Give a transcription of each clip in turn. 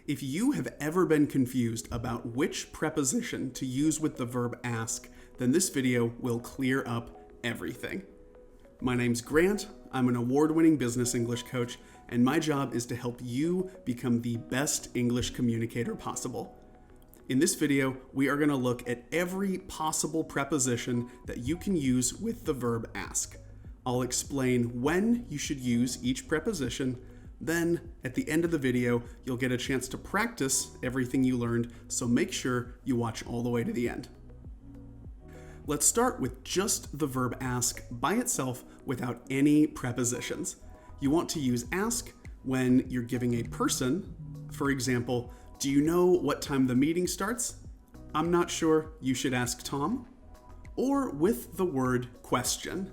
If you have ever been confused about which preposition to use with the verb ask, then this video will clear up everything. My name's Grant, I'm an award-winning business English coach, and my job is to help you become the best English communicator possible. In this video, we are going to look at every possible preposition that you can use with the verb ask. I'll explain when you should use each preposition. Then, at the end of the video, you'll get a chance to practice everything you learned, so make sure you watch all the way to the end. Let's start with just the verb ask by itself without any prepositions. You want to use ask when you're giving a person, for example, do you know what time the meeting starts? I'm not sure, you should ask Tom. Or with the word question.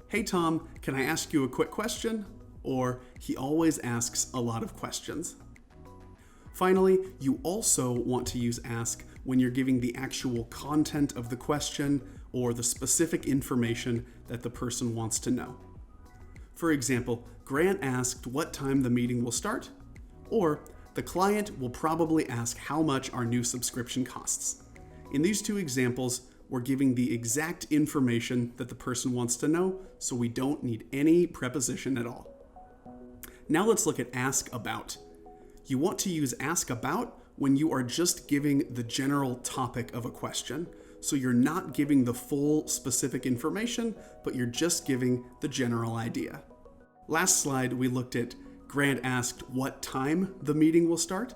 Hey Tom, can I ask you a quick question? Or he always asks a lot of questions. Finally, you also want to use ask when you're giving the actual content of the question or the specific information that the person wants to know. For example, Grant asked what time the meeting will start, or the client will probably ask how much our new subscription costs. In these two examples, we're giving the exact information that the person wants to know, so we don't need any preposition at all. Now let's look at ask about. You want to use ask about when you are just giving the general topic of a question. So you're not giving the full specific information, but you're just giving the general idea. Last slide, we looked at Grant asked what time the meeting will start.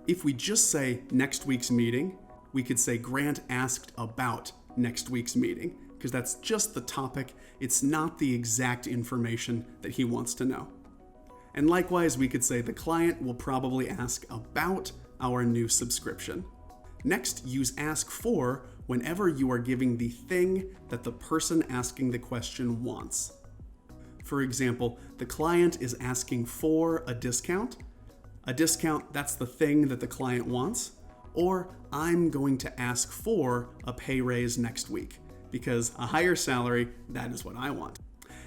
If we just say next week's meeting, we could say Grant asked about next week's meeting, because that's just the topic. It's not the exact information that he wants to know. And likewise, we could say the client will probably ask about our new subscription. Next, use ask for whenever you are giving the thing that the person asking the question wants. For example, the client is asking for a discount. A discount, that's the thing that the client wants. Or I'm going to ask for a pay raise next week because a higher salary, that is what I want.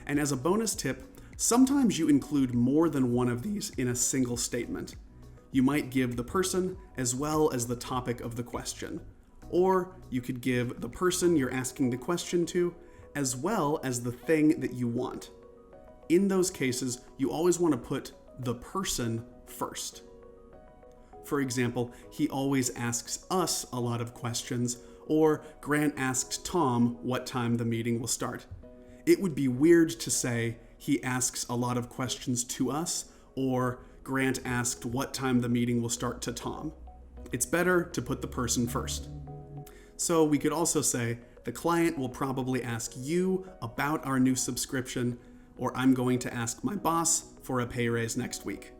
And as a bonus tip, sometimes you include more than one of these in a single statement. You might give the person as well as the topic of the question. Or you could give the person you're asking the question to as well as the thing that you want. In those cases, you always want to put the person first. For example, he always asks us a lot of questions, or Grant asked Tom what time the meeting will start. It would be weird to say he asks a lot of questions to us, or Grant asked what time the meeting will start to Tom. It's better to put the person first. So we could also say, the client will probably ask you about our new subscription, or I'm going to ask my boss for a pay raise next week.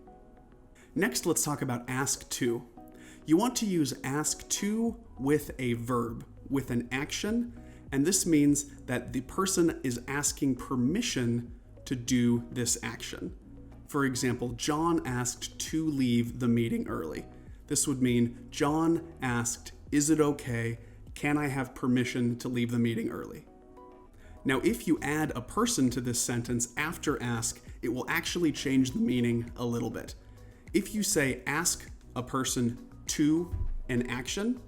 Next, let's talk about ask to. You want to use ask to with a verb, with an action, and this means that the person is asking permission to do this action. For example, John asked to leave the meeting early. This would mean John asked, is it okay? Can I have permission to leave the meeting early? Now, if you add a person to this sentence after ask, it will actually change the meaning a little bit. If you say ask a person to an action,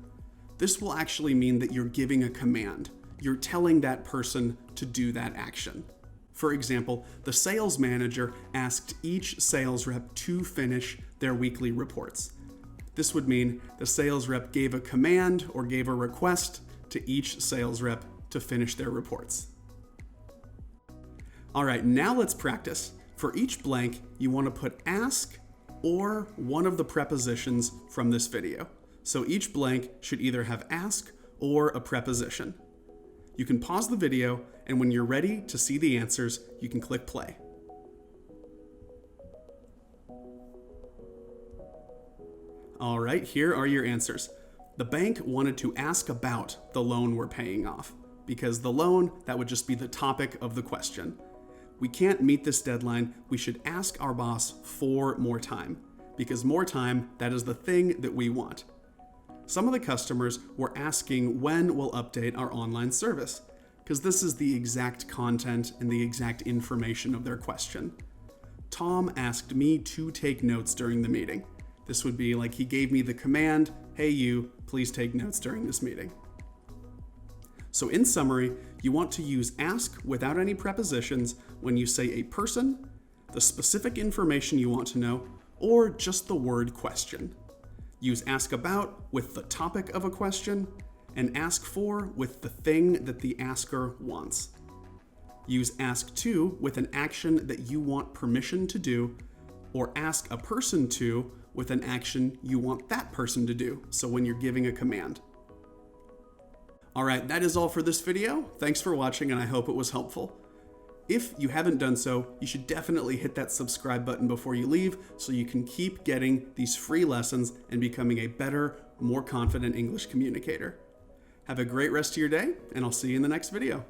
this will actually mean that you're giving a command. You're telling that person to do that action. For example, the sales manager asked each sales rep to finish their weekly reports. This would mean the sales rep gave a command or gave a request to each sales rep to finish their reports. All right, now let's practice. For each blank, you want to put ask or one of the prepositions from this video. So each blank should either have ask or a preposition. You can pause the video, and when you're ready to see the answers, you can click play. All right, here are your answers. The bank wanted to ask about the loan we're paying off, because the loan, that would just be the topic of the question. We can't meet this deadline, we should ask our boss for more time, because more time, that is the thing that we want. Some of the customers were asking when we'll update our online service, because this is the exact content and the exact information of their question. Tom asked me to take notes during the meeting. This would be like he gave me the command, hey you, please take notes during this meeting. So in summary, you want to use ask without any prepositions when you say a person, the specific information you want to know, or just the word question. Use ask about with the topic of a question, and ask for with the thing that the asker wants. Use ask to with an action that you want permission to do, or ask a person to with an action you want that person to do, so when you're giving a command. Alright, that is all for this video. Thanks for watching, and I hope it was helpful. If you haven't done so, you should definitely hit that subscribe button before you leave so you can keep getting these free lessons and becoming a better, more confident English communicator. Have a great rest of your day, and I'll see you in the next video.